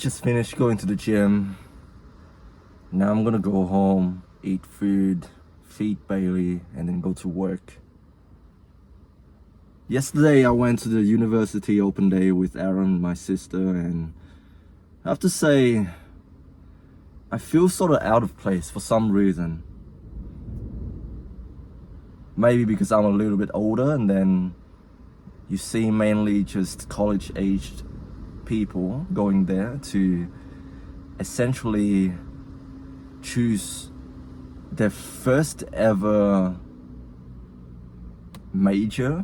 just finished going to the gym. Now I'm gonna go home, eat food, feed Bailey, and then go to work. Yesterday I went to the university open day with Aaron, my sister, and I have to say I feel sort of out of place for some reason. Maybe because I'm a little bit older, and then you see mainly just college-aged people going there to essentially choose their first ever major,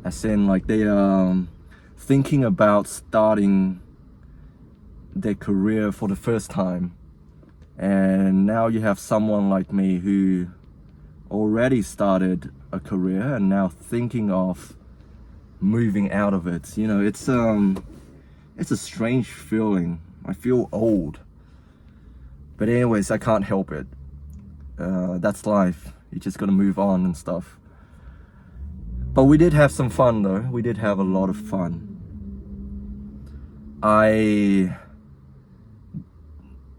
as in like they are thinking about starting their career for the first time. And now you have someone like me who already started a career and now thinking of moving out of it. You know, it's a strange feeling. I feel old, but anyways, I can't help it. That's life. You just gotta move on and stuff. But we did have some fun though. We did have a lot of fun. I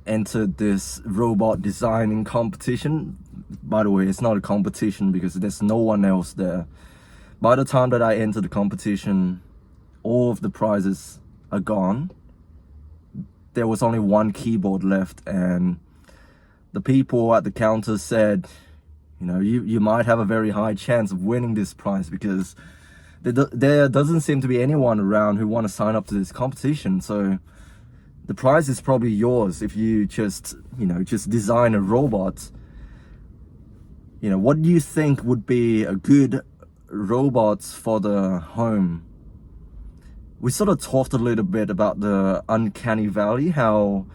entered this robot designing competition. By the way, it's not a competition because there's no one else there. By the time that I enter the competition, all of the prizes are gone. There was only one keyboard left, and the people at the counter said, you know, you might have a very high chance of winning this prize because there doesn't seem to be anyone around who want to sign up to this competition. So the prize is probably yours if you just design a robot. You know, what do you think would be a good robot for the home? We sort of talked a little bit about the uncanny valley, how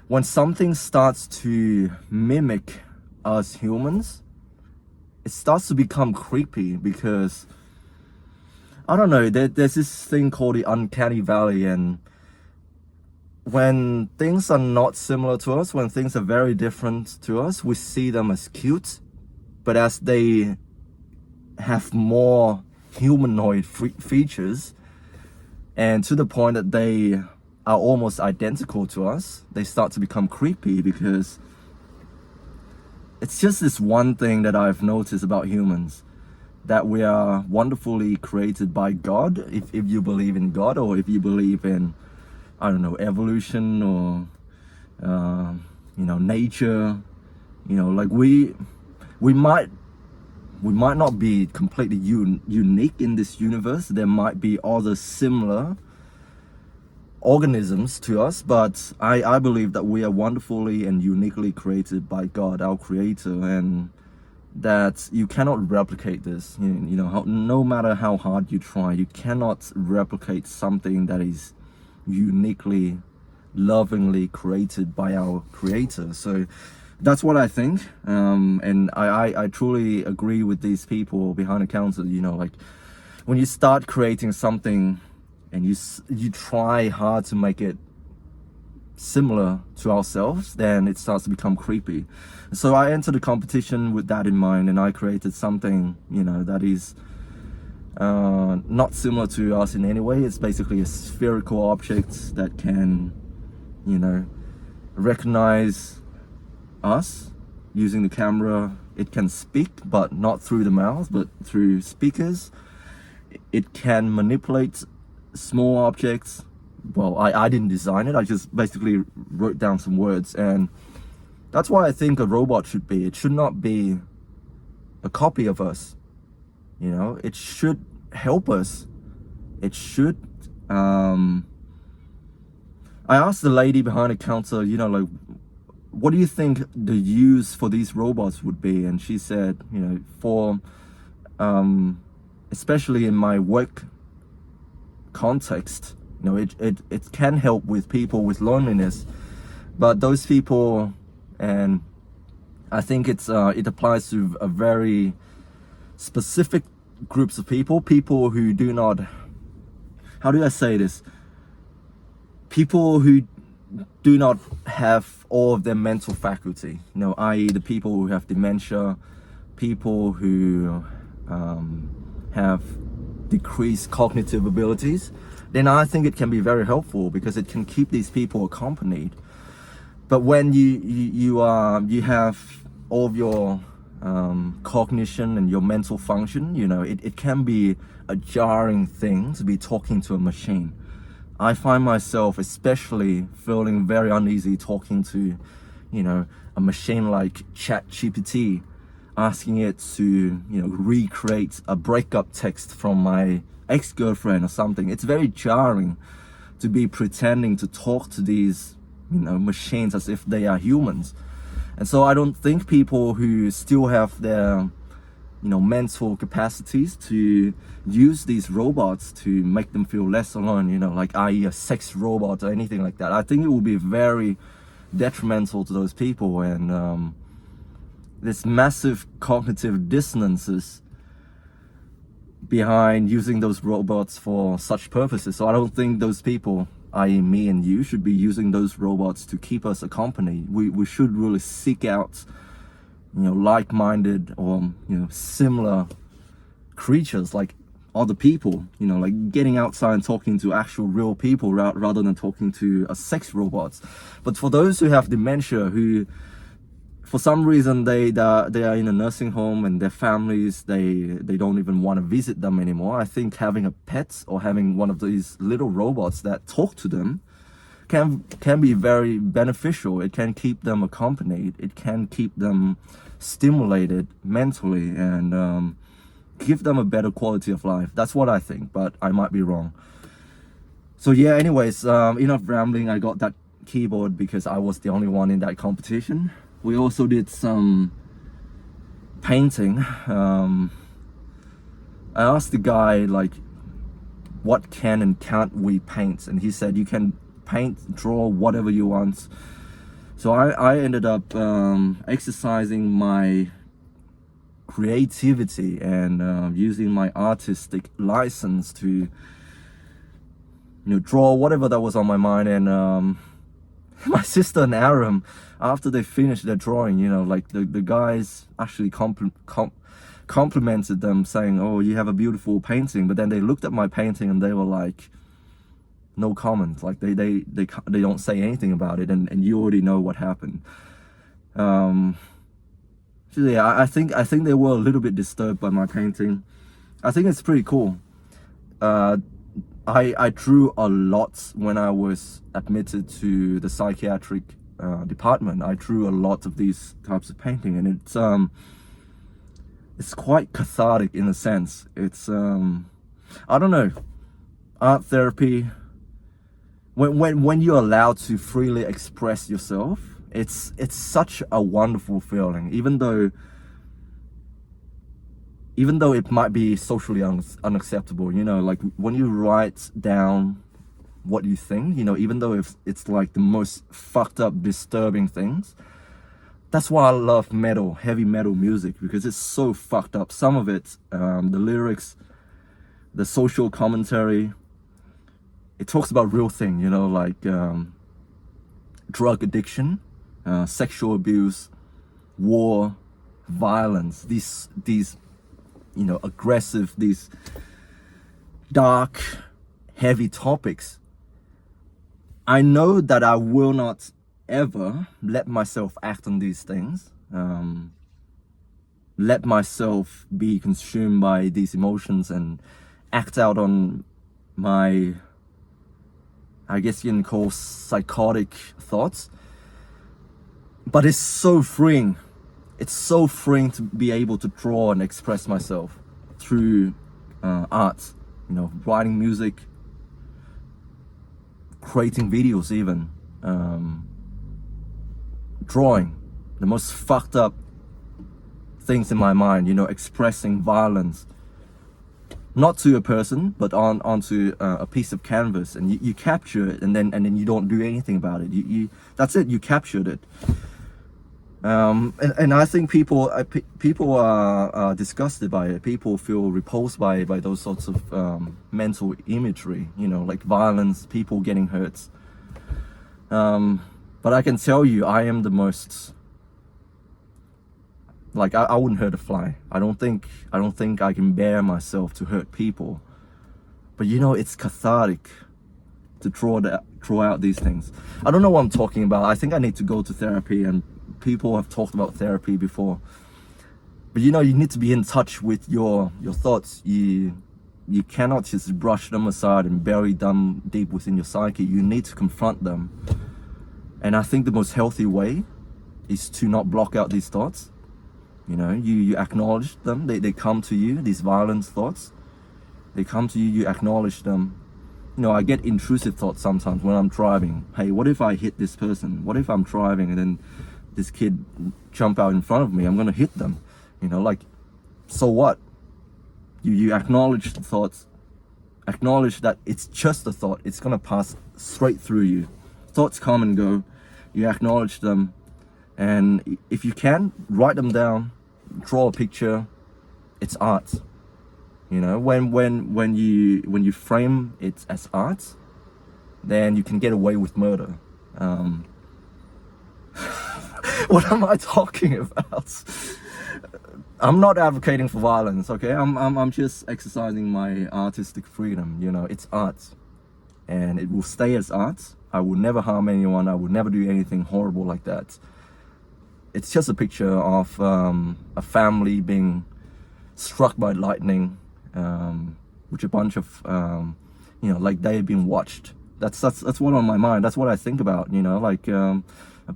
when something starts to mimic us humans, it starts to become creepy because, I don't know, there's this thing called the uncanny valley, and when things are not similar to us, when things are very different to us, we see them as cute. But as they have more humanoid features, and to the point that they are almost identical to us, they start to become creepy, because it's just this one thing that I've noticed about humans, that we are wonderfully created by God, if you believe in God, or if you believe in, I don't know, evolution, or nature. You know, like we might not be completely unique in this universe. There might be other similar organisms to us, but I believe that we are wonderfully and uniquely created by God, our creator, and that you cannot replicate this. You know, no matter how hard you try, you cannot replicate something that is uniquely, lovingly created by our creator. So that's what I think, and I truly agree with these people behind the counter. You know, like when you start creating something and you try hard to make it similar to ourselves, then it starts to become creepy. So I entered the competition with that in mind, and I created something, you know, that is not similar to us in any way. It's basically a spherical object that can, you know, recognize us using the camera. It can speak, but not through the mouth, but through speakers. It can manipulate small objects. Well, I didn't design it. I just basically wrote down some words, and that's why I think a robot should be. It should not be a copy of us. You know, it should help us. It should. I asked the lady behind the counter, you know, like, what do you think the use for these robots would be? And she said, you know, for especially in my work context, you know, it can help with people with loneliness, but those people, and I think it applies to a very specific groups of people who do not, how do I say this, people who do not have all of their mental faculty, you know, i.e. the people who have dementia, people who have decreased cognitive abilities. then I think it can be very helpful because it can keep these people accompanied. But when you have all of your cognition and your mental function, it can be a jarring thing to be talking to a machine. I find myself especially feeling very uneasy talking to, a machine like ChatGPT, asking it to, recreate a breakup text from my ex-girlfriend or something. It's very jarring to be pretending to talk to these, machines as if they are humans. And so I don't think people who still have their, mental capacities to use these robots to make them feel less alone, like i.e. a sex robot or anything like that. I think it will be very detrimental to those people, and there's massive cognitive dissonances behind using those robots for such purposes. So I don't think those people, i.e. me and you, should be using those robots to keep us accompanied. We should really seek out, like-minded or, similar creatures like other people, like getting outside and talking to actual real people rather than talking to a sex robots. But for those who have dementia, who for some reason they are in a nursing home and their families, they don't even want to visit them anymore, I think having a pet or having one of these little robots that talk to them can be very beneficial. It can keep them accompanied. It can keep them stimulated mentally and give them a better quality of life. That's what I think, but I might be wrong. So yeah, anyways, enough rambling. I got that keyboard because I was the only one in that competition. We also did some painting. I asked the guy, like, what can and can't we paint? And he said, you can paint, draw, whatever you want. So I ended up exercising my creativity and using my artistic license to, draw whatever that was on my mind. And my sister and Aram, after they finished their drawing, like the guys actually complimented them, saying, oh, you have a beautiful painting. But then they looked at my painting and they were like, no comment. Like they don't say anything about it, and you already know what happened. So yeah, I think they were a little bit disturbed by my painting. I think it's pretty cool. I drew a lot when I was admitted to the psychiatric department. I drew a lot of these types of painting, and it's quite cathartic in a sense. It's I don't know, art therapy. When you're allowed to freely express yourself, it's such a wonderful feeling. Even though it might be socially unacceptable, like when you write down what you think, even though if it's like the most fucked up, disturbing things. That's why I love metal, heavy metal music, because it's so fucked up. Some of it, the lyrics, the social commentary, it talks about real things, like drug addiction, sexual abuse, war, violence, these aggressive, these dark, heavy topics. I know that I will not ever let myself act on these things, let myself be consumed by these emotions and act out on my, I guess you can call, psychotic thoughts. But it's so freeing. It's so freeing to be able to draw and express myself through art, writing music, creating videos even, drawing the most fucked up things in my mind, expressing violence, not to a person, but onto a piece of canvas, and you capture it, and then you don't do anything about it. You that's it. You captured it. And I think people are disgusted by it. People feel repulsed by those sorts of mental imagery, like violence, people getting hurt. But I can tell you, I am the most, like, I wouldn't hurt a fly. I don't think I can bear myself to hurt people. But it's cathartic. to throw out these things. I don't know what I'm talking about. I think I need to go to therapy, and people have talked about therapy before. But you need to be in touch with your thoughts. You cannot just brush them aside and bury them deep within your psyche. You need to confront them. And I think the most healthy way is to not block out these thoughts. You acknowledge them. They come to you, these violent thoughts. They come to you, you acknowledge them. I get intrusive thoughts sometimes when I'm driving. Hey, what if I hit this person? What if I'm driving and then this kid jump out in front of me? I'm gonna hit them. So what? You acknowledge the thoughts. Acknowledge that it's just a thought. It's gonna pass straight through you. Thoughts come and go. You acknowledge them. And if you can, write them down, draw a picture. It's art. When you frame it as art, then you can get away with murder. What am I talking about? I'm not advocating for violence, okay? I'm just exercising my artistic freedom. It's art, and it will stay as art. I will never harm anyone. I will never do anything horrible like that. It's just a picture of a family being struck by lightning, with a bunch of, like they've been watched. That's what on my mind. That's what I think about. A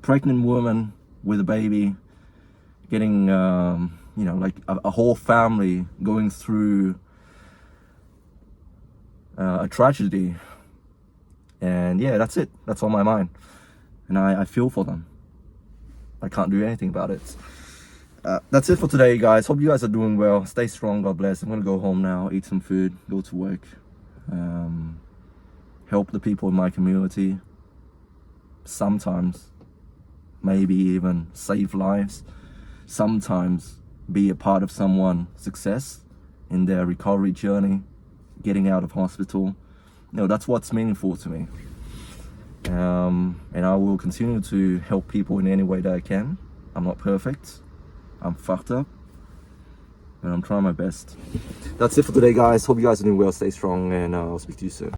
pregnant woman with a baby, getting, like a whole family going through a tragedy. And yeah, that's it. That's on my mind, and I feel for them. I can't do anything about it. That's it for today, guys. Hope you guys are doing well. Stay strong. God bless. I'm gonna go home now, eat some food, go to work, help the people in my community. Sometimes, maybe even save lives. Sometimes be a part of someone's success in their recovery journey, getting out of hospital. That's what's meaningful to me. And I will continue to help people in any way that I can. I'm not perfect. I'm fucked up, but I'm trying my best. That's it for today, guys. Hope you guys are doing well. Stay strong, and I'll speak to you soon.